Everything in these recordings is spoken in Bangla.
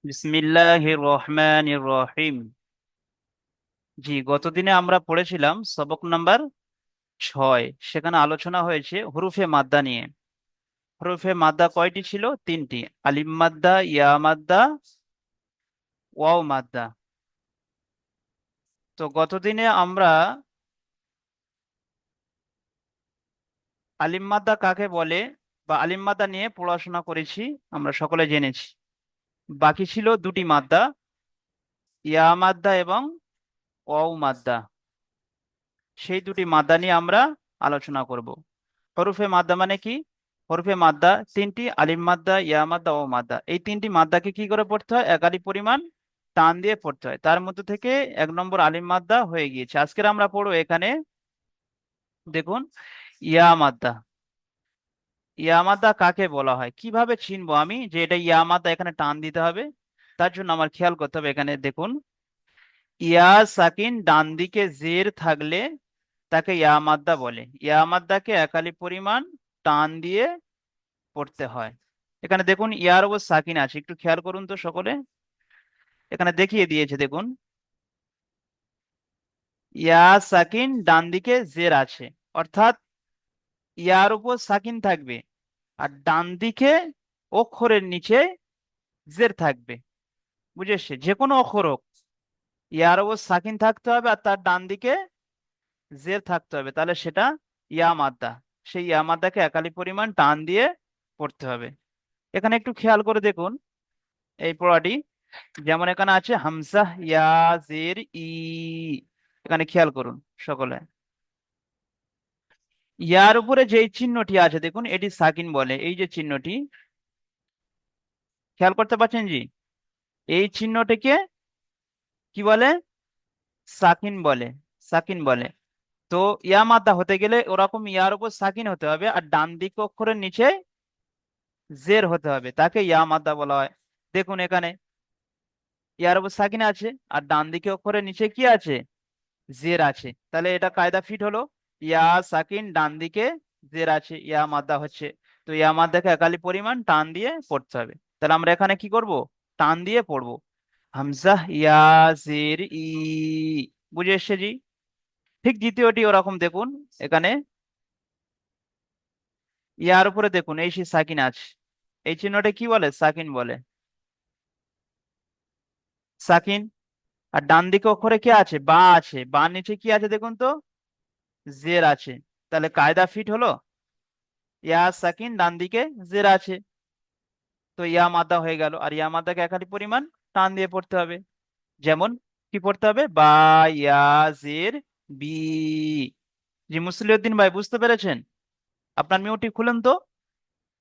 বিসমিল্লাহির রহমানির রহিম। জি, গতদিনে আমরা পড়েছিলাম সবক নাম্বার 6। সেখানে আলোচনা হয়েছে হুরুফে মাদ্দা নিয়ে। হুরুফে মাদ্দা কয়টি ছিল? তিনটি: আলিম মাদ্দা, ইয়া মাদ্দা, ওয়াও মাদ্দা। তো গতদিনে আমরা আলিম মাদ্দা কাকে বলে বা আলিম মাদ্দা নিয়ে পড়াশোনা করেছি, আমরা সকলে জেনেছি। বাকি ছিল দুটি মাদ্দা, ইয়া মাদ্দা এবং ওয়াও মাদ্দা। সেই দুটি মাদ্দা নিয়ে আমরা আলোচনা করব। হরফে মাদ্দা মানে কি? হরফে মাদ্দা তিনটি: আলিফ মাদ্দা, ইয়া মাদ্দা ও মাদ্দা। এই তিনটি মাদ্দাকে কি করে পড়তে হয়? একালি পরিমাণ টান দিয়ে পড়তে হয়। তার মধ্যে থেকে 1 নম্বর আলিফ মাদ্দা হয়ে গিয়েছে। আজকের আমরা পড়বো এখানে, দেখুন, ইয়া মাদ্দা। ইয়া মাদ্দা কাকে বলা হয়, কিভাবে চিনবো আমি যে এটা ইয়া মাদ্দা? এখানে টান দিতে হবে। তার জন্য আমার খেয়াল করতে হবে, এখানে দেখুন, ইয়া সাকিন ডান দিকে জের থাকলে তাকে ইয়া মাদ্দা বলে। ইয়া মাদ্দাকে একালি পরিমাণ টান দিয়ে পড়তে হয়। এখানে দেখুন ইয়ার উপর সাকিন আছে, একটু খেয়াল করুন তো সকলে। এখানে দেখিয়ে দিয়েছে, দেখুন, ইয়া সাকিন ডান দিকে জের আছে, অর্থাৎ ইয়ার উপর সাকিন থাকবে আর ডান দিকে অক্ষরের নিচে জের থাকবে। বুঝেছে? যে কোনো অক্ষর হোক, ইয়ার উপর সাকিন থাকতে হবে আর তার ডান দিকে জের থাকতে হবে, তাহলে সেটা ইয়া মাদ্দা। সেই ইয়া মাদ্দাকে একালি পরিমাণ টান দিয়ে পড়তে হবে। এখানে একটু খেয়াল করে দেখুন এই পড়াটি। যেমন এখানে আছে হামজা ইয়া জের ই। এখানে খেয়াল করুন সকলে, ইয়ার উপরে যে চিহ্নটি আছে দেখুন, এটি সাকিন বলে। এই যে চিহ্নটি, খেয়াল করতে পারছেন জি? এই চিহ্নটিকে কি বলে? সাকিন বলে। সাকিন বলে। তো ইয়া মাদ্দা হতে গেলে ওরকম ইয়ার উপর সাকিন হতে হবে আর ডান দিক অক্ষরের নিচে জের হতে হবে, তাকে ইয়া মাদ্দা বলা হয়। দেখুন এখানে ইয়ার উপর সাকিন আছে আর ডান দিকে অক্ষরের নিচে কি আছে? জের আছে। তাহলে এটা কায়দা ফিট হলো। ইয়া সাকিন ডান দিকে জের আছে, ইয়া মাদ্দা হচ্ছে। তো ইয়া মাদ্দাকে একালি পরিমাণ টান দিয়ে পড়তে হবে। তাহলে আমরা এখানে কি করব? টান দিয়ে পড়বো। হামজা ইয়া জের ই। বুঝে এসছে জি? ঠিক দ্বিতীয়টি ওরকম দেখুন, এখানে ইয়ার উপরে দেখুন এই সেই সাকিন আছে। এই চিহ্নটা কি বলে? সাকিন বলে। সাকিন। আর ডান দিকে অক্ষরে কি আছে? বা আছে। বা নিচে কি আছে দেখুন তো? জের আছে। তাহলে কায়দা ফিট হলো। ইয়া সাকিন ডান দিকে জের আছে, তো ইয়া মাদ্দা হয়ে গেল। আর ইয়া মাদ্দাকে একালি পরিমাণ টান দিয়ে পড়তে হবে। যেমন কি পড়তে হবে? বা ইয়া জের বি। জি, মুসলিউদ্দিন ভাই বুঝতে পেরেছেন? আপনার মিউটটি খুলেন তো,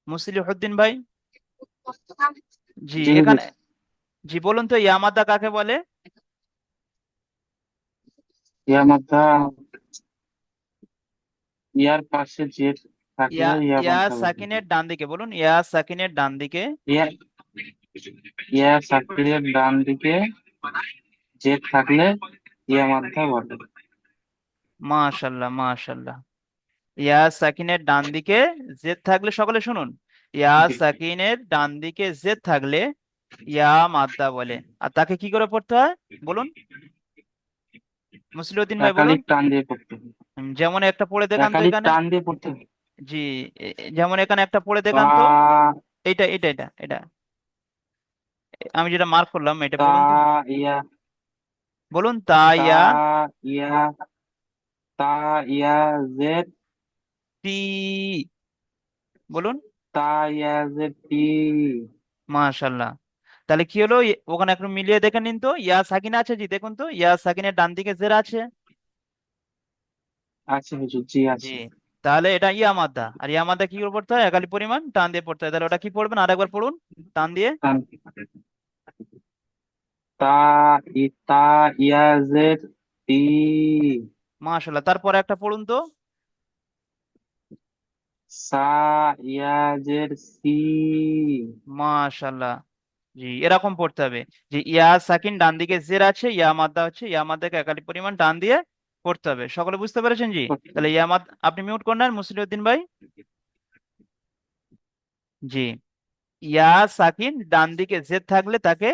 মুসলিউদ্দিন ভাই। জি, জি হুজুর। এখানে জি বলুন তো ইয়া মাদ্দা কাকে বলে? ইয়া মাদ্দা ইয়ার পাশে যে ইয়া থাকলে ইয়া ইয়া মাদ্দা বলে। সাকিনের ডান দিকে বলুন, ইয়া সাকিনের ডান দিকে। ইয়া ইয়া সাকিরের ডান দিকে যে থাকলে ইয়া মাদ্দা বলে। মাশাল্লাহ, মাশাল্লাহ। ইয়া সাকিনের ডান দিকে জেদ থাকলে, সকলে শুনুন, ইয়া জি। সাকিনের ডান দিকে জেদ থাকলে ইয়া মাদ্দা বলে। আর তাকে কি করে পড়তে হয় বলুন, মুসলিউদ্দিন ভাই বলুন। একালিক টান দিয়ে পড়তে হবে। যেমন একটা পড়ে দেখান তো একালিক এখানে। টান দিয়ে পড়তে হবে। জি, যেমন এখানে একটা পড়ে দেখান তো। তা এটা আমি যেটা মার্ক করলাম এটা তা বলুন তো। ইয়া বলুন তা তা ইয়া ইয়া তা ইয়া জেড তি। বলুন। তা ইয়া জেড টি। মাশাল্লাহ। তাহলে কি হলো? ওখানে একটু মিলিয়ে দেখে নিন তো, ইয়া সাকিন আছে জি, দেখুন তো ইয়া সাকিনের ডান দিকে জের আছে। আছে হুজুর, জি জি, আছে। তাহলে এটা ইয়া মাদ্দা। আর ইয়া মাদ্দা কি করে পড়তে হয়? একালি পরিমাণ টান দিয়ে পড়তে হয়। তাহলে ওটা কি পড়বেন? আরেকবার পড়ুন টান দিয়ে। টান। তা তা ইয়াজের তি। মাশাল্লাহ, তারপরে একটা পড়ুন তো। সা ইয়াজের সি। মাশাল্লাহ। জি, এরকম পড়তে হবে যে ইয়া সাকিন ডান দিকে জের আছে, ইয়া মাদ্দা হচ্ছে, ইয়া মাদ্দাকে একালি পরিমাণ টান দিয়ে পড়তে হবে। সকলে বুঝতে পেরেছেন জি? তাহলে ইয়া মাদ, আপনি মিউট করলেন মুসলিউদ্দিন ভাই। জি, ইয়া সাকিন ডান দিকে জেদ থাকলে তাকে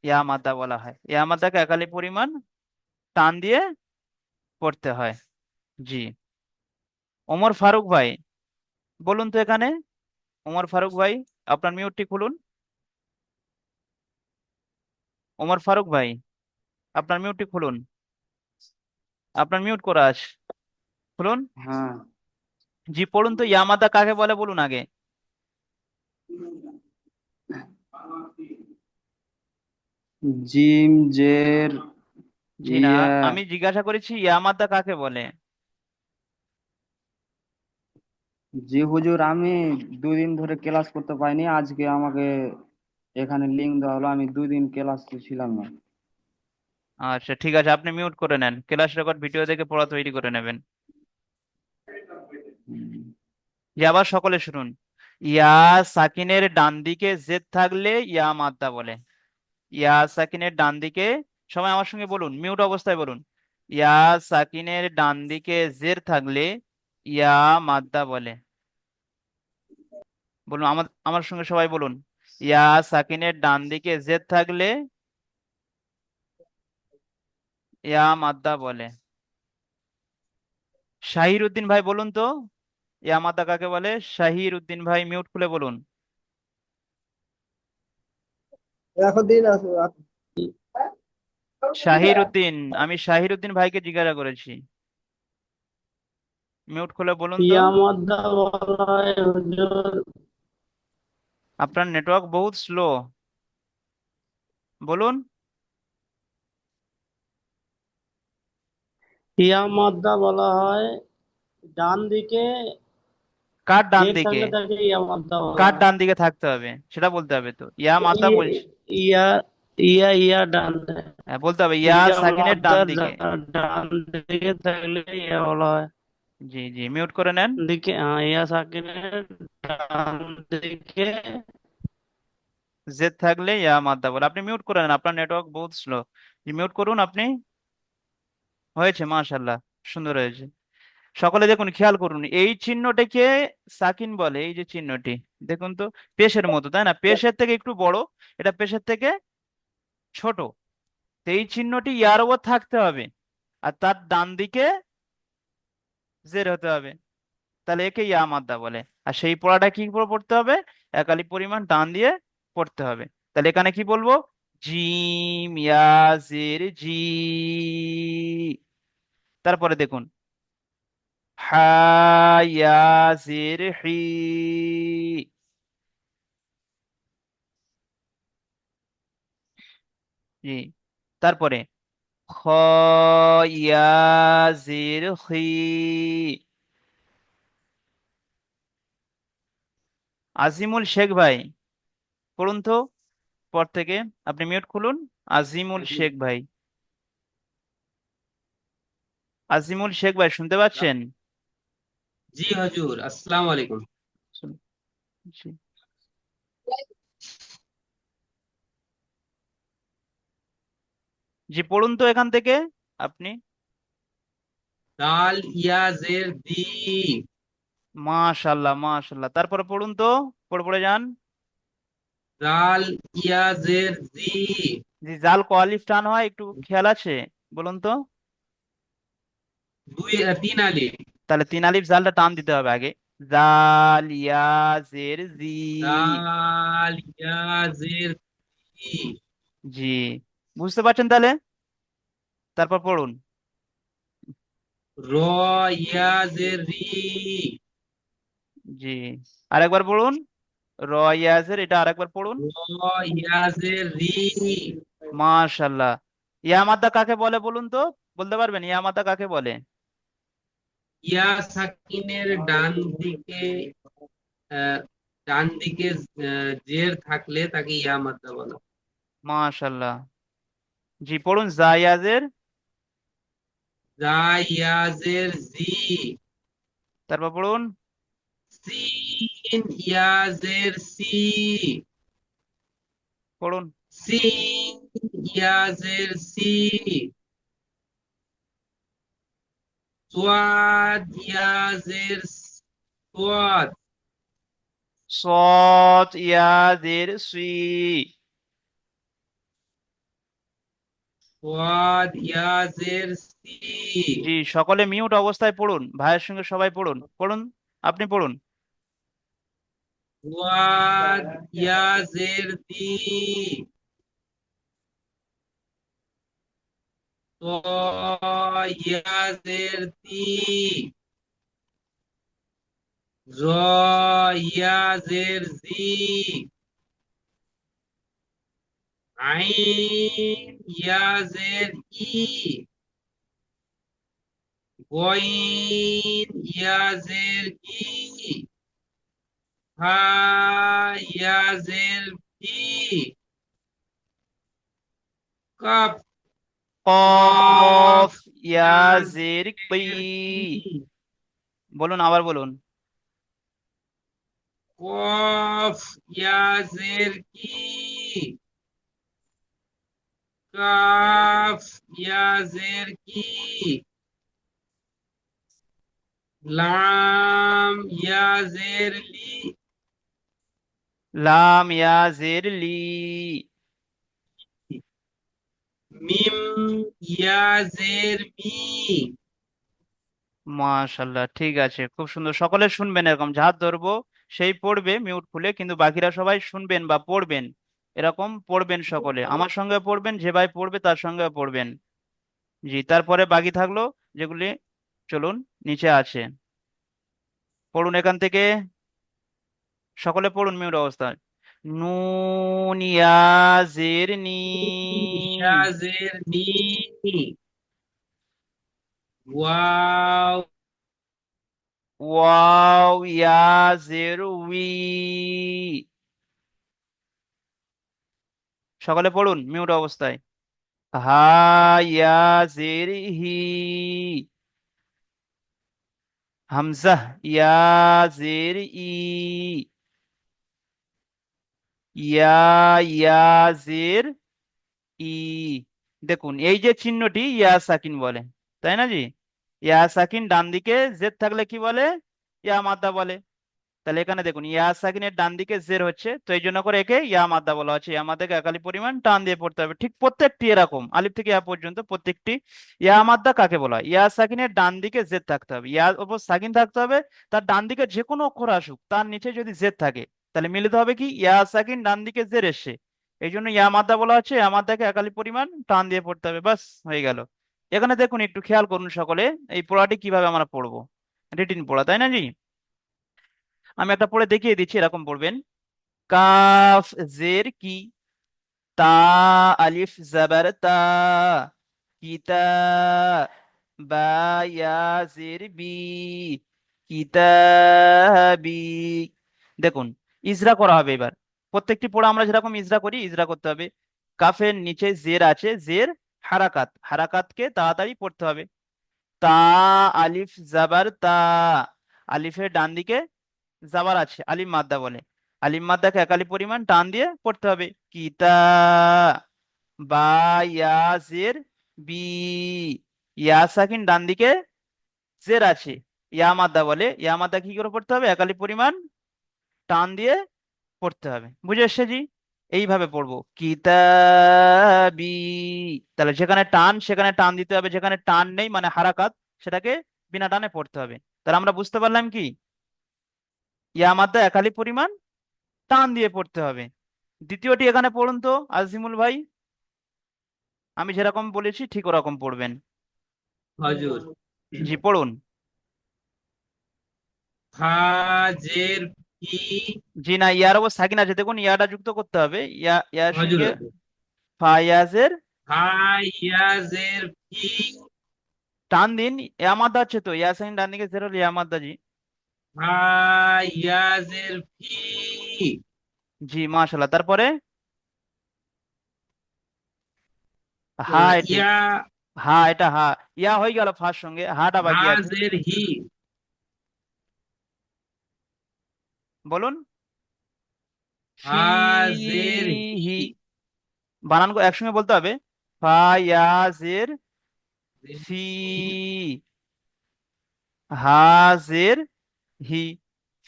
ইয়া মাদ্দা বলা হয়। ইয়া মাদ্দাকে একালি পরিমাণ টান দিয়ে পড়তে হয়। জি। ওমর ফারুক ভাই বলুন তো এখানে, ওমর ফারুক ভাই আপনার মিউটটি খুলুন। ওমর ফারুক ভাই আপনার মিউটটি খুলুন, আপনার মিউট করা আছে, খুলুন। হ্যাঁ। জি পড়ুন তো, ইয়া মাদ্দা কাকে বলে বলুন আগে। জিম জের জি না, ইয়া। আমি জিজ্ঞাসা করেছি ইয়া মাদ্দা কাকে বলে। জি হুজুর, আমি 2 দিন ধরে ক্লাস করতে পারিনি, আজকে আমাকে এখানে লিংক দেওয়া হলো, আমি 2 দিন ক্লাসে ছিলাম না। আচ্ছা ঠিক আছে, আপনি মিউট করে নেন, ক্লাস রেকর্ড ভিডিও দেখে পড়া তৈরি করে নেবেন। হুম। যে আবার সকলে শুনুন, ইয়া সাকিনের ডান দিকে জেদ থাকলে ইয়া মাদ্দা বলে। ইয়া সাকিনের ডান দিকে, সবাই আমার সঙ্গে বলুন, মিউট অবস্থায় বলুন, ইয়া সাকিনের ডান দিকে জের থাকলে ইয়া মাদ্দা বলে। বলুন আমার আমার সঙ্গে সবাই বলুন, ইয়া সাকিনের ডান দিকে জেদ থাকলে ইয়া মাদ্দা বলে। শাহির উদ্দিন ভাই বলুন তো, ইয়া মাদ্দা কাকে বলে। শাহির উদ্দিন ভাই মিউট খুলে বলুন। শাহির উদ্দিন, আমি শাহির উদ্দিন ভাইকে জিজ্ঞাসা করেছি, মিউট খুলে বলুন তো। ইয়ামাদা বলা হয় হুজুর। আপনার নেটওয়ার্ক বহুত স্লো, বলুন। ইয়ামাদা বলা হয় ডান দিকে কার ডান জেড দিকে, থাকলে তাকে ইয়ামাদা বলা কার হয়। ডান দিকে থাকতে হবে সেটা বলতে হবে তো, ইয়া মাদ্দা ই- বলছি। ইয়া ইয়া ইয়া ডান হ্যাঁ, বলতে হবে ইয়া সাকিনের ডান ইয়ামাদার দিকে। ডান দিকে থাকলে ইয়া বলা হয়। জি জি, মিউট করে নেন। ইয়া সাকিনের ডান দিকে। জেদ থাকলে ইয়া মাদ্দা বলে। আপনি মিউট করে নেন, আপনার নেটওয়ার্ক বহুত স্লো। মিউট করুন আপনি। হয়েছে, মাশাল্লাহ, সুন্দর হয়েছে। সকলে দেখুন, খেয়াল করুন, এই চিহ্নটাকে সাকিন বলে, এই যে চিহ্নটি দেখুন তো, পেশের মতো তাই না, পেশের থেকে একটু বড়, এটা পেশের থেকে ছোট। তো এই চিহ্নটি ইয়ার ওপর থাকতে হবে, আর তার ডান দিকে জের হতে হবে, তাহলে একে ইয়া মাদ্দা বলে। আর সেই পড়াটা কি করে পড়তে হবে, একালি পরিমাণ টান দিয়ে পড়তে হবে। তাহলে এখানে কি বলবো, জিম ইয়া জের জি। তারপরে দেখুন, হা ইয়া জের হি। জি। তারপরে খ ইয়া জের হি। আজিমুল শেখ ভাই পড়ুন তো পর থেকে, আপনি মিউট খুলুন। আজিমুল শেখ ভাই, আজিমুল শেখ ভাই শুনতে পাচ্ছেন। জি হুজুর, আসসালামু আলাইকুম। শুন- জি জি, পড়ুন তো এখান থেকে আপনি। দাল ইয়া জের দি। মাশাল্লাহ মাশাল্লাহ, তারপরে পড়ুন তো, পড়ে পড়ে যান। দাল ইয়া জের দি। জি, জাল ক আলিফ টান হয়, একটু খেয়াল আছে, বলুন তো। তিন আলিফ। তাহলে তিন আলিফ জালটা টান দিতে হবে আগে। জাল ইয়া জের জি। দাল ইয়া জের দি। জি, বুঝতে পারছেন তাহলে, তারপর পড়ুন। র ইয়া জের রি। জি, আরেকবার পড়ুন। র ইয়াজের, এটা আরেকবার পড়ুন। র ইয়া জের রি। মাশাল্লাহ। ইয়া মাদ্দা কাকে বলে বলুন তো, বলতে পারবেন ইয়া মাদ্দা কাকে বলে। ইয়া সাকিনের ডান দিকে আহ, ডান দিকে জের থাকলে তাকে ইয়া মাদ্দা বলা। মাশাল্লাহ। জি পড়ুন, জায়াজের। জা ইয়া জের জি। তারপর পড়ুন। সিন ইয়া জের সি। পড়ুন। সিন ইয়াজের সি। সোয়াদ ইয়াজের সোয়াদ। সদ ইয়াজের সুই। ওয়াদ ইয়াজের সি। জি, সকলে মিউট অবস্থায় পড়ুন, ভাইয়ের সঙ্গে সবাই পড়ুন, পড়ুন, আপনি পড়ুন। ওয়াদ ইয়াজের দি। ত ইয়াজের তি। জ ইয়াজের জি। আইন ইয়াজের ই। গইন ইয়াজের কি। হা ইয়াজের কি। কাফ কফ ইয়াজের ইয়াজের কি। কি। বলুন, আবার বলুন। কফ ইয়াজের কি। কাফ ইয়াজের কি। লাম ইয়াজের লি। লাম ইয়াজের লি। মিম ইয়াজের মি। মাশাল্লাহ, ঠিক আছে, খুব সুন্দর। সকলে শুনবেন, এরকম হাত ধরবো সেই পড়বে মিউট খুলে, কিন্তু বাকিরা সবাই শুনবেন বা পড়বেন, এরকম পড়বেন সকলে, আমার সঙ্গে পড়বেন, যে ভাই পড়বে তার সঙ্গে পড়বেন। জি, তারপরে বাকি থাকলো যেগুলি, চলুন নিচে আছে, পড়ুন এখান থেকে, সকলে পড়ুন মিউট অবস্থায়। নুন ইয়াজের নি। ইয়াজের নি। ওয়াও ওয়াও ইয়াজের উই। সকলে পড়ুন মিউট অবস্থায়। হা ইয়াজের হি। হামজা ইয়াজের ই। ইয়া ইয়াজের ই। দেখুন, এই যে চিহ্নটি ইয়া সাকিন বলে, তাই না জি? ইয়া সাকিন ডান দিকে জেদ থাকলে কি বলে? ইয়া মাদ্দা বলে। তাহলে এখানে দেখুন, ইয়া সাকিনের ডান দিকে জের হচ্ছে, তো এই জন্য করে একে ইয়া মাদ্দা বলা হচ্ছে। ইয়া মাদ্দাকে একালি পরিমাণ টান দিয়ে পড়তে হবে, ঠিক প্রত্যেকটি এরকম আলিফ থেকে ইয়া পর্যন্ত প্রত্যেকটি। ইয়া মাদ্দা কাকে বলা হয়? ইয়া সাকিনের ডান দিকে জেদ থাকতে হবে, ইয়ার উপর সাকিন থাকতে হবে, তার ডান দিকে যে কোনো অক্ষর আসুক, তার নিচে যদি জেদ থাকে, তাহলে মিলিত হবে কি? ইয়া সাকিন ডান দিকে জের এসছে, এই জন্য ইয়া মাদ্দা বলা হচ্ছে। ইয়া মাদ্দাকে একালি পরিমাণ টান দিয়ে পড়তে হবে, বাস হয়ে গেল। এখানে দেখুন, একটু খেয়াল করুন সকলে, এই পড়াটি কিভাবে আমরা পড়বো, রিটিন পড়া, তাই না জি? আমি একটা পড়ে দেখিয়ে দিচ্ছি, এরকম পড়বেন। কাফ জের কি। তা আলিফ জবর তা। কিতা। বা ইয়া জের বি। কিতাবি। দেখুন, ইজরা করা হবে এবার, প্রত্যেকটি পড়া আমরা যেরকম ইজরা করি ইজরা করতে হবে। কাফের নিচে জের আছে, জের হারাকাত, হারাকাতকে তাড়াতাড়ি পড়তে হবে। তা আলিফ জাবার তা। আলিফের ডান দিকে জাবার আছে, আলিম মাদ্দা বলে। আলিম মাদ্দাকে একালি পরিমাণ টান দিয়ে পড়তে হবে। কিতা। বা ইয়া জের বি। ইয়া সাকিন ডান দিকে জের আছে, ইয়া মাদ্দা বলে। ইয়া মাদ্দা কি করে পড়তে হবে? একালি পরিমাণ টান দিয়ে পড়তে হবে। বুঝে এসছে জি? এইভাবে পড়বো, কিতাবি। তাহলে যেখানে টান সেখানে টান দিতে হবে, যেখানে টান নেই মানে হারাকাত, সেটাকে বিনা টানে পড়তে হবে। তাহলে আমরা বুঝতে পারলাম কি, ইয়া মাদ্দা একালি পরিমাণ টান দিয়ে পড়তে হবে। দ্বিতীয়টি এখানে পড়ুন তো আজিমুল ভাই, আমি যেরকম বলেছি ঠিক ওরকম পড়বেন। হজুর। জি, পড়ুন। ফাজের ফি। জি না, ইয়ার ওপর সাকিন আছে, দেখুন ইয়াটা যুক্ত করতে হবে, ইয়ার হজুর সঙ্গে হজুর। ফায়াজের ফায়াজের ফি। টান দিন। ইয়ামাদা আছে তো, ইয়া সাকিন ডান দিকে জের হলো ইয়ামাদা জি। ফায়াজের ফি। জি, মাশাল্লাহ। তারপরে হা, এটি ইয়া হা, এটা হা। ইয়া হয়ে গেল, ফার সঙ্গে হাটা বাকি আছে। হাজের হি। বলুন। হাজের ফিহি। হি। বানান একসঙ্গে বলতে হবে। ফায়াজের ফি। হাজের হি।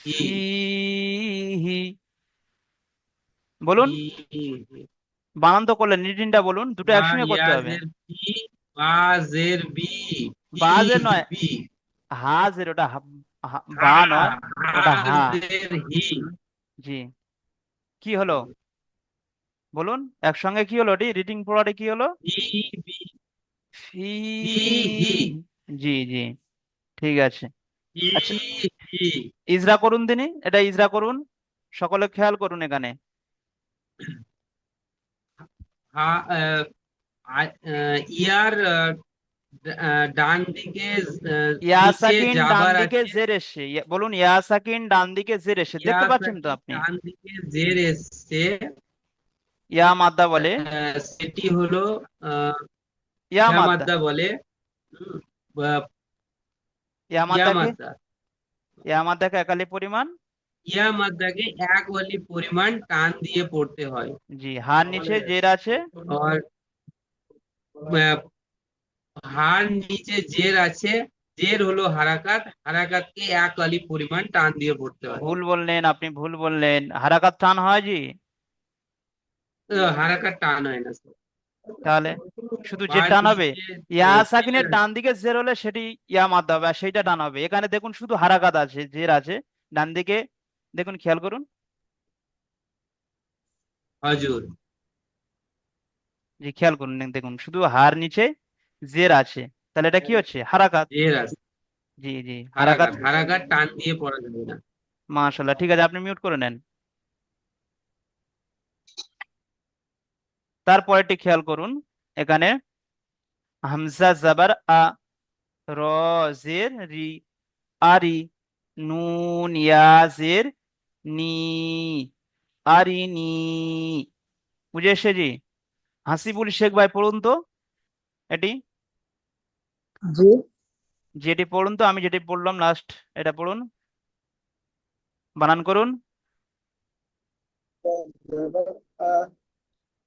ফিহি বলুন, ফিহি। বানান তো করলেন, রিডিংটা বলুন, দুটো বা একসঙ্গে করতে হবে। ইয়াজের ফি, বা জের বি, বাজের নয়, বি। হাজের, ওটা হা, বা নয়, ওটা হা। হাজের হি, জি, কি হলো বলুন একসঙ্গে, কি হলো, এটি রিডিং পড়াটা কি হলো? হি, বি, ফি, হি, হি, জি জি, ঠিক আছে। হি, আচ্ছা, হি। ইজরা করুন তিনি, এটা ইজরা করুন, সকলে খেয়াল করুন এখানে। হা, ইয়ার ডান দিকে ইয়া নিচে সাকিন ডান যাবার দিকে আছে। জের এসছে, বলুন ইয়া সাকিন ডান দিকে জের এসছে, দেখতে পাচ্ছেন তো ইয়াসাকিন আপনি? ডান দিকে জের এসছে, ইয়া মাদ্দা বলে, সেটি হলো আহ, ইয়া ইয়া মাদ্দা, মাদ্দা বলে। হুম, বা ইয়া ইয়া মাদ্দাকে, মাদ্দা, ইয়া মাদ্দাকে একালি পরিমাণ, ইয়া মাদ্দাকে এক ওয়ালি পরিমাণ টান দিয়ে পড়তে হয়। জি, হার নিচে জের আছে, আর হার নিচে জের আছে, জের হলো হারাকাত, হারাকাতকে এক ওয়ালি পরিমাণ টান দিয়ে পড়তে হয়। ভুল বললেন আপনি, ভুল বললেন, হারাকাত টান হয় জি, হারাকাত টান হয় না স্যার। তাহলে শুধু জের হার টান হবে। নিচে ইয়া জের সাকিনের ডান দিকে জের হলে সেটি ইয়া মাদ্দা হবে, আর সেইটা টান হবে। এখানে দেখুন শুধু হারাকাত আছে, জের আছে ডান দিকে, দেখুন খেয়াল করুন, হজুর, জি খেয়াল করুন, দেখুন শুধু হার নিচে জের আছে, তাহলে এটা কি হচ্ছে, হারাকাত। জের আছে, জি জি, হারাকাত। হারাকাত, হারাকাত টান দিয়ে পড়া যাবে না। মাশাআল্লাহ, ঠিক আছে, আপনি মিউট করে নেন। তারপরেরটি খেয়াল করুন এখানে, হামজা জাবার আ, র জের রি, আরি, নুন ইয়া জের নি, আরিনি, বুঝে এসে জি? হাসিবুল শেখ ভাই পড়ুন তো এটি, জি। যেটি পড়ুন তো, আমি যেটি পড়লাম লাস্ট, এটা পড়ুন, বানান করুন।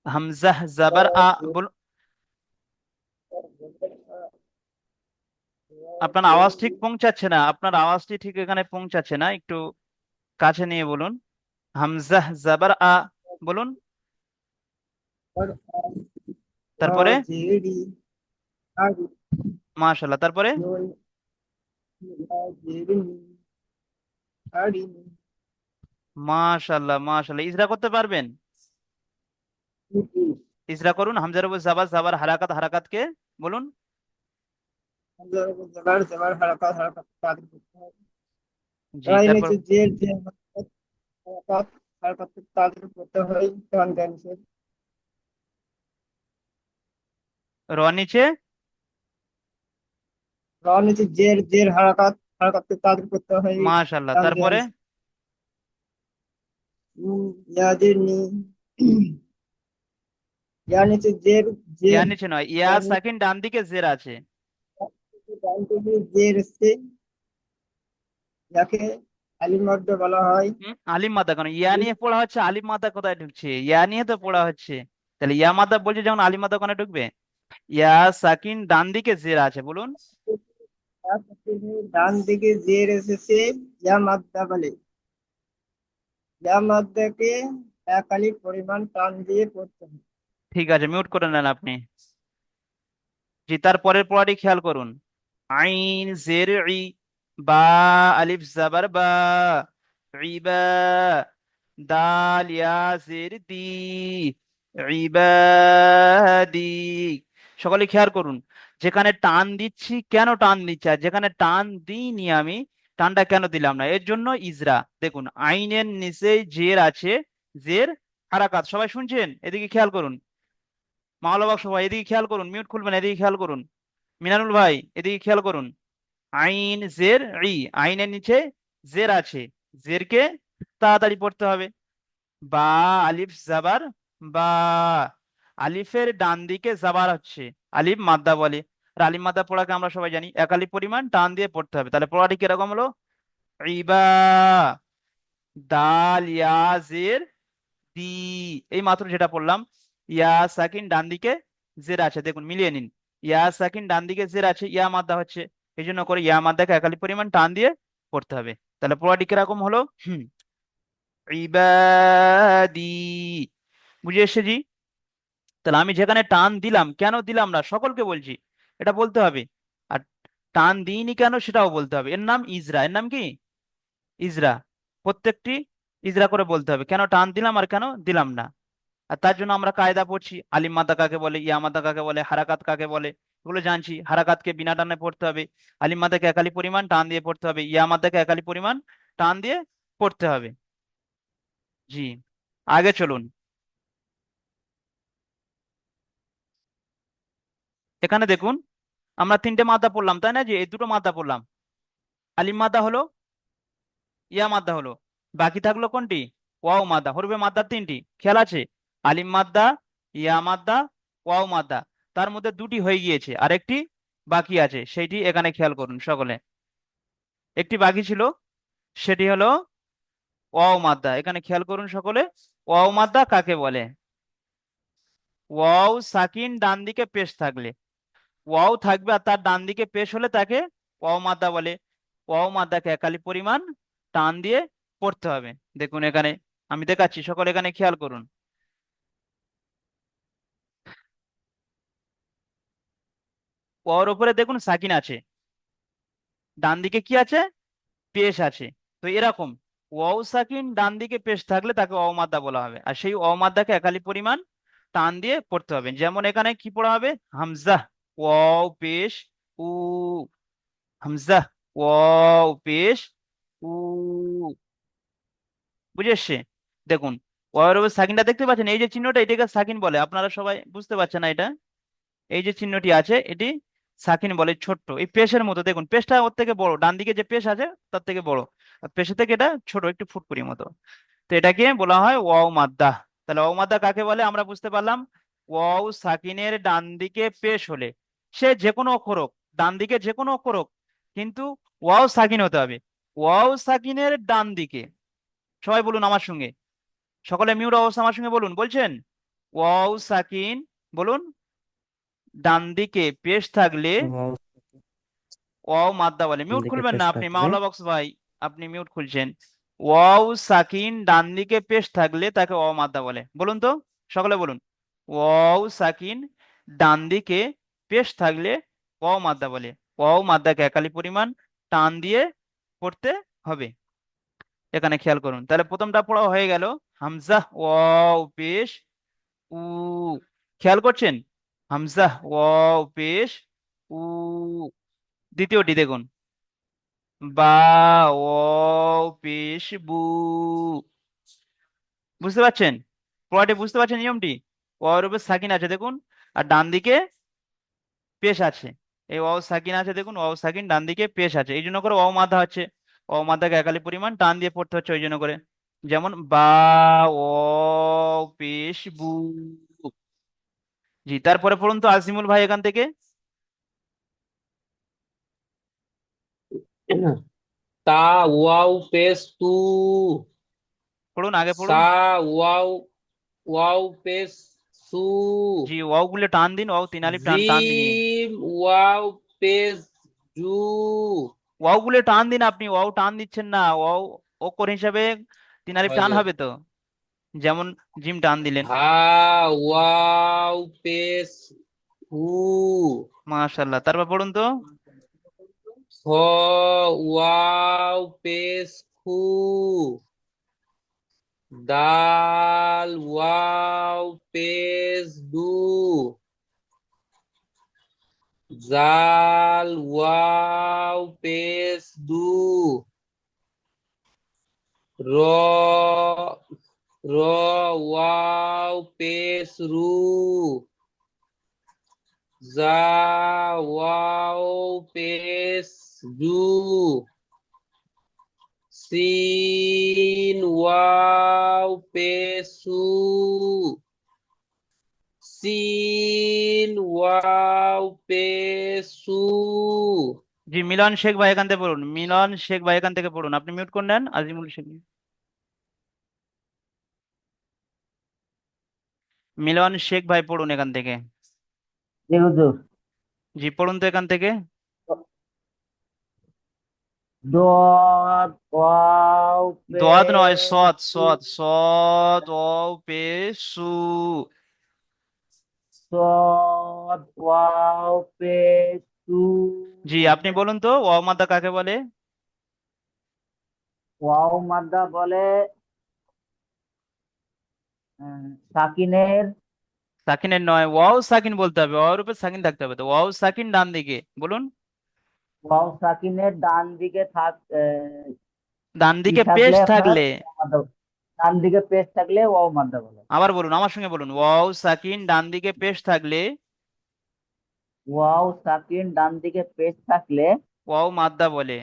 হামজা জাবার আ, বলুন। আপনার আওয়াজ ঠিক পৌঁছাচ্ছে না, আপনার আওয়াজটি ঠিক এখানে পৌঁছাচ্ছে না, একটু কাছে নিয়ে বলুন। হামজা জাবার আ, বলুন, তারপরে মাশাআল্লাহ, তারপরে মাশাআল্লাহ, মাশাআল্লাহ, ইজরা করতে পারবেন? ইজরা করুন, হামজার উপর জাবার, জাবার হারাকাত, হারাকাতকে বলুন। জবর জবর হারাকাত হারাকাত তাদের করতে হয়। জি, রাই তারপর নিচে জের জের হারাকাত হারাকাত তাদের করতে হয় টান দেন সে। র নিচে, র নিচে জের জের হারাকাত হারাকাত তাদের করতে হয় মাশাআল্লাহ, টান দেন। তারপরে ইয়াদের নি, ইয়া নিচে জের ইয়া জের নিচে নয়, ইয়া ইয়া নিচে সাকিন ডান দিকে জের আছে। ডান দিকে জের এসছে, যাকে আলিম মাদ্দা বলা হয়। আলিম মাদ্দা কেন, ইয়া নিয়ে পড়া হচ্ছে, আলিম মাদ্দা কোথায় ঢুকছে, ইয়া নিয়ে তো পড়া হচ্ছে, তাহলে ইয়া মাদ্দা বলছে যখন, আলিম মাদ্দা কোনে ঢুকবে? ইয়া সাকিন ডান দিকে জের আছে, বলুন। ডান দিকে জের এসেছে, ইয়া মাদ্দা বলে। ইয়া মাদ্দাকে এক আলিফ পরিমাণ টান দিয়ে পড়তে হয়। ঠিক আছে, মিউট করে নেন আপনি। জি, তারপরের পড়াটি খেয়াল করুন, আইন জের ই, বা আলিফ জাবার বা, ইবা, দাল ইয়া জের দি, ইবাদি, সকলে খেয়াল করুন, যেখানে টান দিচ্ছি কেন টান দিচ্ছি, আর যেখানে টান দিইনি আমি, টানটা কেন দিলাম না, এর জন্য ইজরা। দেখুন আইনের নিচে জের আছে, জের হারাকাত, সবাই শুনছেন? এদিকে খেয়াল করুন, মাওলাবাগ সবাই এদিকে খেয়াল করুন, মিউট খুলবেন, এদিকে খেয়াল করুন, মিনানুল ভাই এদিকে খেয়াল করুন। আইন জের ই, আইনের নিচে জের আছে, জেরকে তাড়াতাড়ি পড়তে হবে। বা আলিফ জাবার বা, আলিফের ডান দিকে জাবার হচ্ছে, আলিফ মাদ্দা বলে, আর আলিফ মাদ্দা পড়াকে আমরা সবাই জানি এক আলিফ পরিমাণ টান দিয়ে পড়তে হবে। তাহলে পড়াটি কিরকম হলো, ইবা, দাল ইয়া জের দি, এই মাত্র যেটা পড়লাম, ইয়া সাকিন ডান দিকে জের আছে, দেখুন মিলিয়ে নিন, ইয়া সাকিন ডান দিকে জের আছে, ইয়া মাদ্দা হচ্ছে, এই জন্য করে ইয়া মাদ্দাকে একালি পরিমাণ টান দিয়ে পড়তে হবে। তাহলে পড়াটি কিরকম হলো? ইবাদি। বুঝে এসছে জি? তাহলে আমি যেখানে টান দিলাম, কেন দিলাম না সকলকে বলছি, এটা বলতে হবে। আর টান দিইনি কেন সেটাও বলতে হবে। এর নাম ইজরা। এর নাম কি? ইজরা। প্রত্যেকটি ইজরা করে বলতে হবে, কেন টান দিলাম আর কেন দিলাম না। আর তার জন্য আমরা কায়দা পড়ছি, আলিম মাদ্দা কাকে বলে, ইয়া মাদ্দা কাকে বলে, হারাকাত কাকে বলে, এগুলো জানছি। হারাকাতকে বিনা টানে পড়তে হবে, আলিম মাদ্দাকে একালি পরিমাণ টান দিয়ে পড়তে হবে, ইয়া মাদ্দাকে একালি পরিমাণ টান দিয়ে পড়তে হবে। জি, আগে চলুন। এখানে দেখুন, আমরা তিনটে মাদ্দা পড়লাম, তাই না? যে এই দুটো মাদ্দা পড়লাম, আলিম মাদ্দা হলো, ইয়া মাদ্দা হলো, বাকি থাকলো কোনটি? ওয়াও মাদ্দা। হরফে মাদ্দা তিনটি, খেয়াল আছে? আলিম মাদ্দা, ইয়া মাদ্দা, ওয়াও মাদ্দা। তার মধ্যে দুটি হয়ে গিয়েছে, আরেকটি বাকি আছে, সেইটি এখানে খেয়াল করুন সকলে। একটি বাকি ছিল, সেটি হলো ওয়াও মাদ্দা। এখানে খেয়াল করুন সকলে, ওয়াও মাদ্দা কাকে বলে? ওয়াও সাকিন ডান দিকে পেশ থাকলে, ওয়াও থাকবে আর তার ডান দিকে পেশ হলে তাকে ওয়াও মাদ্দা বলে। ওয়াও মাদ্দাকে একালি পরিমাণ টান দিয়ে পড়তে হবে। দেখুন এখানে আমি দেখাচ্ছি, সকলে এখানে খেয়াল করুন। ওয়াওর উপরে দেখুন সাকিন আছে, ডান দিকে কি আছে? পেশ আছে। তো এরকম ওয়াও সাকিন ডান দিকে পেশ থাকলে তাকে ওয়াও মাদ্দা বলা হবে, আর সেই ওয়াও মাদ্দাকে একালি পরিমাণ টান দিয়ে পড়তে হবে। যেমন এখানে কি পড়া হবে? হামজা, ওয়াও পেশ, উ। হামজা, ওয়াও পেশ, উ। বুঝে এসছে? দেখুন, ওয়াওয়ের উপর সাকিনটা দেখতে পাচ্ছেন, এই যে চিহ্নটা, এটাকে সাকিন বলে। আপনারা সবাই বুঝতে পারছেন না এটা? এই যে চিহ্নটি আছে, এটি সাকিন বলে। ছোট্ট এই পেশের মতো, দেখুন পেশটা ওর থেকে বড়, ডান দিকে যে পেশ আছে তার থেকে বড়, আর পেশের থেকে এটা ছোট, একটু ফুটকুড়ির মতো। তো এটাকে বলা হয় ওয়াও মাদ্দা। তাহলে ওয়াও মাদ্দা কাকে বলে আমরা বুঝতে পারলাম। ওয়াও সাকিনের ডান দিকে পেশ হলে, সে যে কোনো অক্ষর হোক, ডান দিকে যে কোনো অক্ষর হোক, কিন্তু ওয়াও সাকিন হতে হবে। ওয়াও সাকিনের ডান দিকে, সবাই বলুন আমার সঙ্গে, সকলে মিউট অবস্থা আমার সঙ্গে বলুন, বলছেন? ওয়াও সাকিন, বলুন। ডান দিকে পেশ থাকলে ওয়াও ওয়াও মাদ্দা বলে। মিউট দিকে খুলবেন পেশ না আপনি, থাকলে মাওলা বক্স ভাই, আপনি মিউট খুলছেন। ওয়াও সাকিন ডান দিকে পেশ থাকলে তাকে ওয়াও মাদ্দা বলে। বলুন তো, সকলে বলুন। ওয়াও সাকিন ডান দিকে পেশ থাকলে ওয়াও মাদ্দা বলে। ওয়াও মাদ্দাকে একালি পরিমাণ টান দিয়ে পড়তে হবে। এখানে খেয়াল করুন, তাহলে প্রথমটা পড়া হয়ে গেল, হামজা ওয়াও পেশ, উ। খেয়াল করছেন? হামজা ওয়াও পেশ, উ। দ্বিতীয়টি দেখুন, বা ও পেশ বু। বুঝতে পারছেন? পড়াটি বুঝতে পারছেন নিয়মটি? ওর উপর সাকিন আছে দেখুন, আর ডান দিকে পেশ আছে। এই ওয়াও সাকিন আছে দেখুন, ওয়াও সাকিন ডান দিকে পেশ আছে, এই জন্য করে ওয়াও মাথা হচ্ছে। ওয়াও মাথাকে একালি পরিমাণ টান দিয়ে পড়তে হচ্ছে ওই জন্য করে। যেমন বা ও পেশ বু। জি, তারপরে পড়ুন তো আজিমুল ভাই এখান থেকে। তা ওয়াও পেশ তু, পড়ুন, আগে পড়ুন। সা ওয়াও ওয়াও পেশ সু, জি, ওয়াও গুলো টান দিন, ওয়াও তিন আলিফ টান টান দিয়ে। জিম ওয়াও পেশ জু, ওয়াও গুলো টান দিন, আপনি ওয়াও টান দিচ্ছেন না। ওয়াও অক্ষর হিসাবে তিন আলিফ টান হজর হবে তো, যেমন জিম টান দিলেন। হা ওয়াও পেশ হু, মাশাল্লাহ, তারপর পড়ুন তো। হ ওয়াও পেশ খু, দাল ওয়াও পেশ দু, জাল ওয়াও পেশ দু, র র ওয়াও পেশ রু, জা ওয়াও পেশ জু, সিন ওয়াও পেশ সু, সিন ওয়াও পেশ সু। জি, মিলন শেখ ভাই এখান থেকে পড়ুন, মিলন শেখ ভাই এখান থেকে পড়ুন, আপনি মিউট করে নেন আজিমুল শেখ। মিলন শেখ ভাই পড়ুন এখান থেকে। জি হুজুর। জি, পড়ুন তো এখান থেকে। দদ ওয়াও দোয়াদ নয়, পেশ সদ সু সদ সদ ওয়াও পেশ সু। সদ ওয়াও পেশ সু। জি, আপনি বলুন তো ওয়াও মাদ্দা কাকে বলে? ওয়াও মাদ্দা বলে সাকিনের। সাকিনের নয়, ওয়াও সাকিন বলতে হবে, ওয়াও এর উপর সাকিন থাকতে হবে, তো ওয়াও সাকিন ডান দিকে বলুন। ওয়াও সাকিনের ডান দিকে ডান ই দিকে পেশ থাকলে আপনার থাকলে। ওয়াও মাদ্দা। ডান দিকে পেশ থাকলে ওয়াও মাদ্দা বলে। আবার বলুন, আমার সঙ্গে বলুন, ওয়াও সাকিন ডান দিকে পেশ থাকলে ওয়াও সাকিন ডান দিকে পেশ থাকলে ওয়াও মাদ্দা বলে।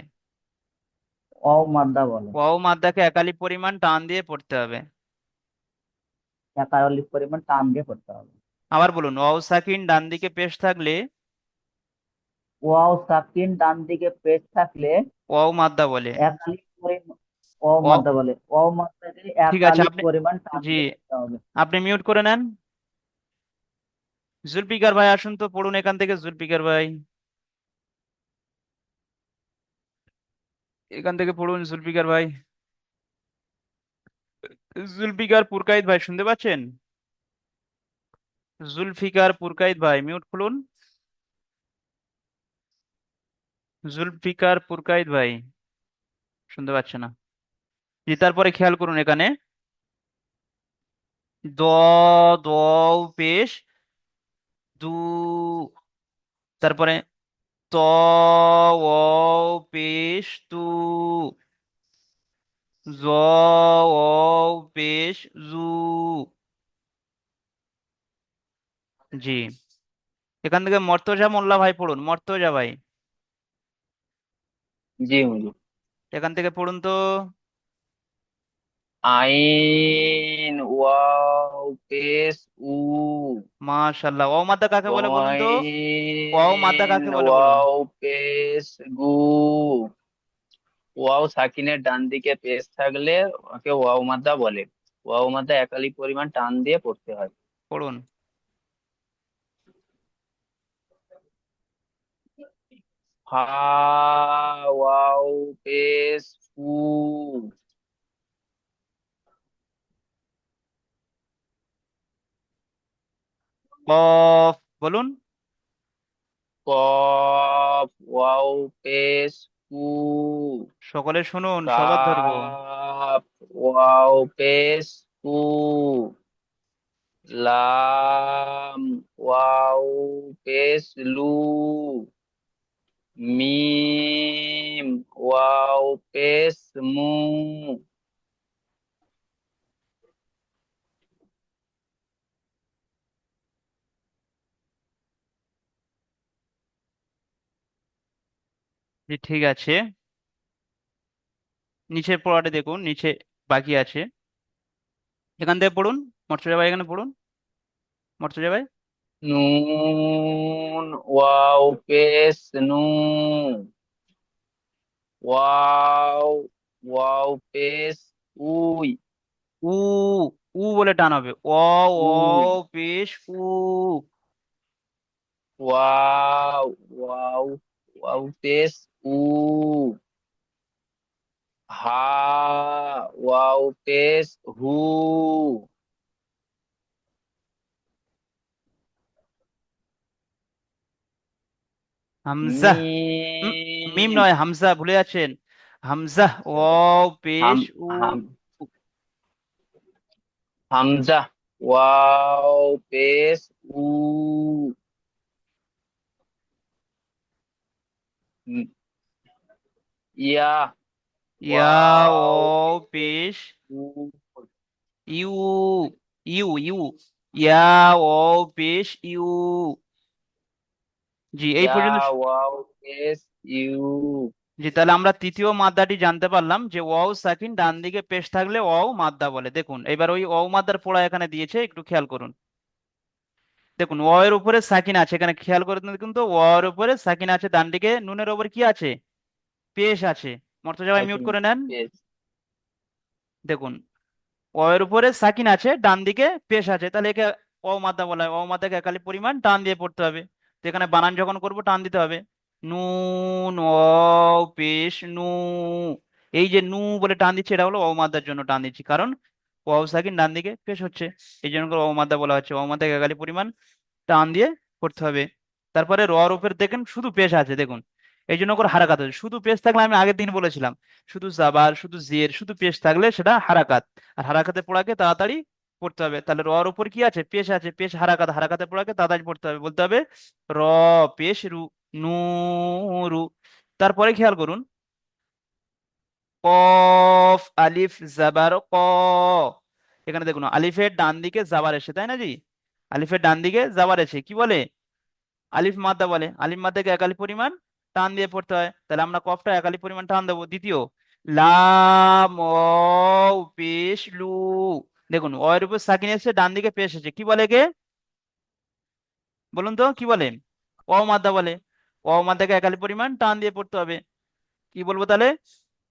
ওয়াও মাদ্দা বলে। ওয়াও মাদ্দাকে একালি পরিমাণ টান দিয়ে পড়তে হবে। একালিক পরিমাণ টান দিয়ে করতে হবে। আবার বলুন, ওয়াও সাকিন ডান দিকে পেশ থাকলে ওয়াও সাকিন ডান দিকে পেশ থাকলে ওয়াও মাদ্দা বলে। একালিক পরিমাণ ওয়াও ওয়াও, মাদ্দা বলে। ওয়াও মাদ্দাকে ঠিক আছে, একালিক আপনি, পরিমাণ টান জি, দিয়ে করতে হবে। আপনি মিউট করে নেন। জুলফিকার ভাই আসুন তো, পড়ুন এখান থেকে, জুলফিকার ভাই এখান থেকে পড়ুন, জুলফিকার ভাই। জুলফিকার পুরকাইত ভাই শুনতে পাচ্ছেন? জুলফিকার পুরকাইত ভাই মিউট খুলুন। জুলফিকার পুরকাইত ভাই শুনতে পাচ্ছে না। জি, তারপরে খেয়াল করুন এখানে দ, দ পেশ দু, তারপরে ত, ও পেশ তু, জ, ও পেশ জু। জি, এখান থেকে মর্তজা মোল্লা ভাই পড়ুন, মর্তজা ভাই জি হুজুর। এখান থেকে পড়ুন তো। আইন ওয়াও পেশ উ। মাশাল্লাহ, ওয়াও মাদ্দা কাকে বলে বলুন তো? ওয়াও মাদ্দা গইন কাকে বলে বলুন? ওয়াও পেশ গু। ওয়াও সাকিনের ডান দিকে পেশ থাকলে ওকে ওয়াও মাদ্দা বলে। ওয়াও মাদ্দা একালি পরিমাণ টান দিয়ে পড়তে হয়। পড়ুন। ফা ওয়াও পেশ ফু। কফ বলুন। কফ ওয়াও পেশ কু। সকলে শুনুন, সবার ধরবো। কাফ ওয়াও পেশ কু। লাম ওয়াও পেশ লু। মিম ওয়াও পেশ মু। জি, ঠিক আছে, নিচের পড়াটা দেখুন, নিচে বাকি আছে, এখান থেকে পড়ুন। মর্তুজা ভাই এখানে পড়ুন, মর্তুজা ভাই। নুন ওয়াও পেশ নু। ওয়াও ওয়াও পেশ উই। উ, উ বলে টান হবে, ও, ও উই। পেশ উ। ওয়াও ওয়াও ওয়াও পেশ উ। হা ওয়াও পেশ হু। হামজা, উম, মিম মিম নয়, হামজা ভুলে যাচ্ছেন। হামজা ও পেশ হাম উ। হাম হামজা ওয়াও পেশ উ। উম, ইয়া ইয়া ও ওয়াও পেশ পেশ উ। ইউ, ইউ ইউ, ইয়া ও পেশ ইউ। জি, এই ইয়া পর্যন্ত। ওয়াও পেশ ইউ। জি, তাহলে আমরা তৃতীয় মাদ্দাটি জানতে পারলাম যে ওয়াও সাকিন ডান দিকে পেশ থাকলে ওয়াও মাদ্দা বলে। দেখুন এবার ওই ওয়াও মাদ্দার পড়া এখানে দিয়েছে, একটু খেয়াল করুন। দেখুন ওয়াও এর উপরে সাকিন আছে, এখানে খেয়াল করে দেখুন তো, ওয়াও এর উপরে সাকিন আছে, ডান দিকে নুনের উপর কি আছে? পেশ আছে। মর্তজা ভাই মিউট সাকিন করে নেন। পেশ। দেখুন ওয়াও এর উপরে সাকিন আছে, ডান দিকে পেশ আছে, তাহলে একে ওয়াও মাদ্দা বলা হয়। ওয়াও মাদ্দাকে একালি পরিমাণ টান দিয়ে পড়তে হবে, তো এখানে বানান যখন করবো টান দিতে হবে। নুন ওয়াও পেশ নু। এই যে নু বলে টান দিচ্ছে, এটা হলো ওয়াও মাদ্দার জন্য টান দিচ্ছি, কারণ ওয়াও সাকিন ডান দিকে পেশ হচ্ছে, এই জন্য করে ওয়াও মাদ্দা বলা হচ্ছে। ওয়াও মাদ্দাকে একালি পরিমাণ টান দিয়ে করতে হবে। তারপরে রর উপর দেখেন শুধু পেশ আছে, দেখুন এই জন্য করে হারাকাত হচ্ছে। শুধু পেশ থাকলে আমি আগের দিন বলেছিলাম, শুধু জাবার শুধু জের শুধু পেশ থাকলে সেটা হারাকাত, আর হারাকাতে পড়াকে তাড়াতাড়ি পড়তে হবে। তাহলে রর উপর কি আছে, পেশ আছে, পেশ হারাকাত, হারাকাতে পড়াকে তাড়াতাড়ি পড়তে হবে, বলতে হবে র পেশ রু নূরু। তারপরে খেয়াল করুন, কফ আলিফ জাবার ক। এখানে দেখুন আলিফের ডান দিকে জাবার এসে, তাই না জি? আলিফের ডান দিকে জাবার এসে কি বলে, আলিফ মাদ্দা বলে। আলিফ মাদ্দাকে একালি পরিমাণ টান দিয়ে পড়তে হয়, তাহলে আমরা কফটা একালি পরিমাণ টান দেবো। দ্বিতীয়, লাম ওয়াও পেশ লু। দেখুন অয়ের উপর সাকিন এসে ডান দিকে পেশ এসে কি বলে কে, বলুন তো কি বলে, অ মাদ্দা বলে। অ মাদ্দাকে একালি পরিমাণ টান দিয়ে পড়তে হবে, কি বলবো তাহলে,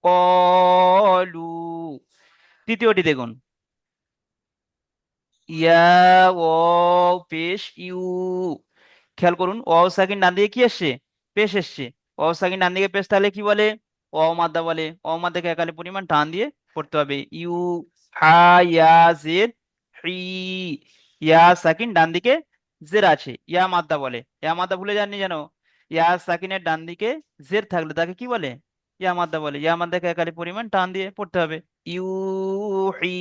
কলু। তৃতীয়টি দেখুন, ইয়া ও পেশ ইউ। খেয়াল করুন ওয়াও সাকিন ডান দিকে কি এসছে, পেশ এসছে। ওয়াও সাকিন ডান দিকে পেশ তাহলে কি বলে, ওয়াও মাদ্দা বলে। ওয়াও মাদ্দাকে একালি পরিমাণ টান দিয়ে পড়তে হবে, ইউ। হা ইয়া জের হি। ইয়া সাকিন ডান দিকে জের আছে, ইয়া মাদ্দা বলে। ইয়া মাদ্দা ভুলে যাননি যেন, ইয়া সাকিনের ডান দিকে জের থাকলে তাকে কি বলে, ইয়া মাদ্দা বলে। ইয়া মাদ্দাকে একালি পরিমাণ টান দিয়ে পড়তে হবে, ইউ হি।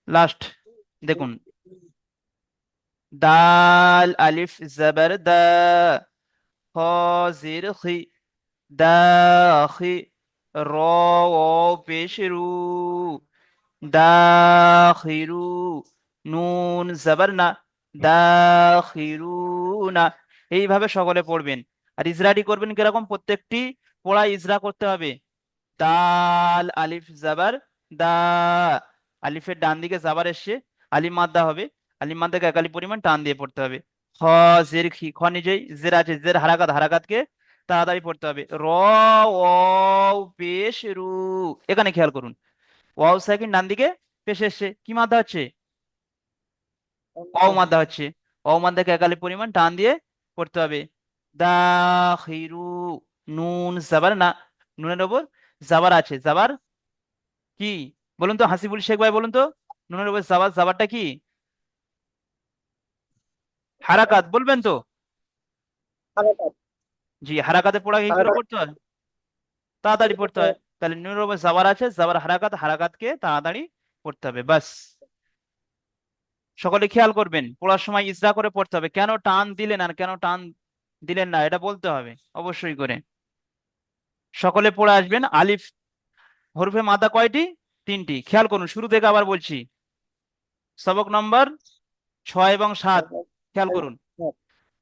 লাস্ট দেখুন, দাল আলিফ জবর দা, খ জির খি, দাখি, র ও পেশ রু, দাখিরু, নুন জবর না, দাখিরুনা। এইভাবে সকলে পড়বেন। আর ইজরাটি করবেন কিরকম, প্রত্যেকটি পড়া ইজরা করতে হবে। দাল আলিফ জাবার দা, আলিফের ডান দিকে জাবার এসছে, আলিফ মাদ্দা হবে, আলিফ মাদ্দাকে একালি পরিমাণ টান দিয়ে পড়তে হবে। খ জের খি, খ নিজেই জের আছে, জের হারাকাত, হারাকাতকে তাড়াতাড়ি পড়তে হবে। র ও পেশ রু। এখানে খেয়াল করুন ওয়াও সাকিন ডান দিকে পেশ এসছে, কি মাদ্দা হচ্ছে, অ মাদ্দা হচ্ছে। অ মাদ্দাকে একালি পরিমাণ টান দিয়ে পড়তে হবে। দাখিরু, নুন জাবার না, নুনের ওপর জাবার আছে, জাবার কি, বলুন তো হাসিবুল শেখ ভাই, বলুন তো নুনের উপর জাবার, জাবারটা কি, হারাকাত, বলবেন তো? হারাকাত, জি, হারাকাতে পড়া কি করে হারাকাত পড়তে হয়, তাড়াতাড়ি পড়তে হয়। তাহলে নুনের উপর জাবার আছে, জাবার হারাকাত, হারাকাতকে তাড়াতাড়ি পড়তে হবে, বাস। সকলে খেয়াল করবেন, পড়ার সময় ইজরা করে পড়তে হবে। কেন টান দিলেন আর কেন টান দিলেন না এটা বলতে হবে অবশ্যই করে। সকলে পড়ে আসবেন। আলিফ হরফে মাদা কয়টি, তিনটি। খেয়াল করুন শুরু থেকে আবার বলছি, সবক নম্বর 6 এবং 7। খেয়াল করুন,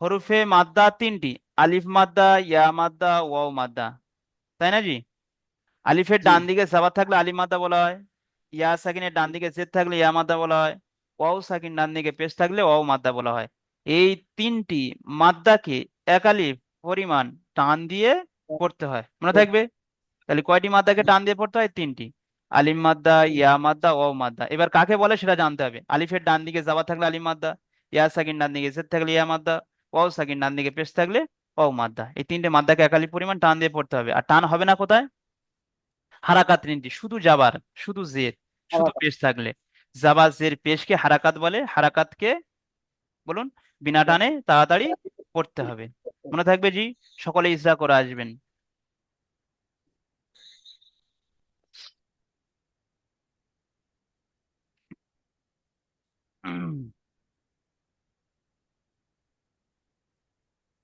হরফে মাদ্দা তিনটি, আলিফ মাদ্দা, ইয়া মাদ্দা, ওয়াও মাদ্দা, তাই না জি? আলিফের জি। ডান দিকে জাবার থাকলে আলিফ মাদ্দা বলা হয়, ইয়া সাকিনের ডান দিকে জেদ থাকলে ইয়া মাদ্দা বলা হয়, ওয়াও সাকিন ডান দিকে পেশ থাকলে ওয়াও মাদ্দা বলা হয়। এই তিনটি মাদ্দাকে এক আলিফ পরিমাণ টান দিয়ে পড়তে হয়, মনে থাকবে। তাহলে কয়টি মাদ্দাকে টান দিয়ে পড়তে হয়, তিনটি, আলিফ মাদ্দা, ইয়া মাদ্দা, ওয়াও মাদ্দা। এবার কাকে বলে সেটা জানতে হবে। আলিফের ডান দিকে জাবার থাকলে আলিফ মাদ্দা, ইয়া সাকিন ডান দিকে জেদ থাকলে ইয়া মাদ্দা, ওয়াও সাকিন ডান দিকে পেশ থাকলে ওয়াও মাদ্দা। এই তিনটে মাদ্দাকে এক আলিফ পরিমাণ টান দিয়ে পড়তে হবে। আর টান হবে না কোথায়, হারাকাত তিনটি, শুধু জাবার শুধু জের শুধু হারাকাত। পেশ থাকলে, জাবা জের পেশকে হারাকাত বলে, হারাকাতকে বলুন বিনা টানে তাড়াতাড়ি পড়তে হবে, মনে থাকবে জি? সকলে ইজরা করে আসবেন।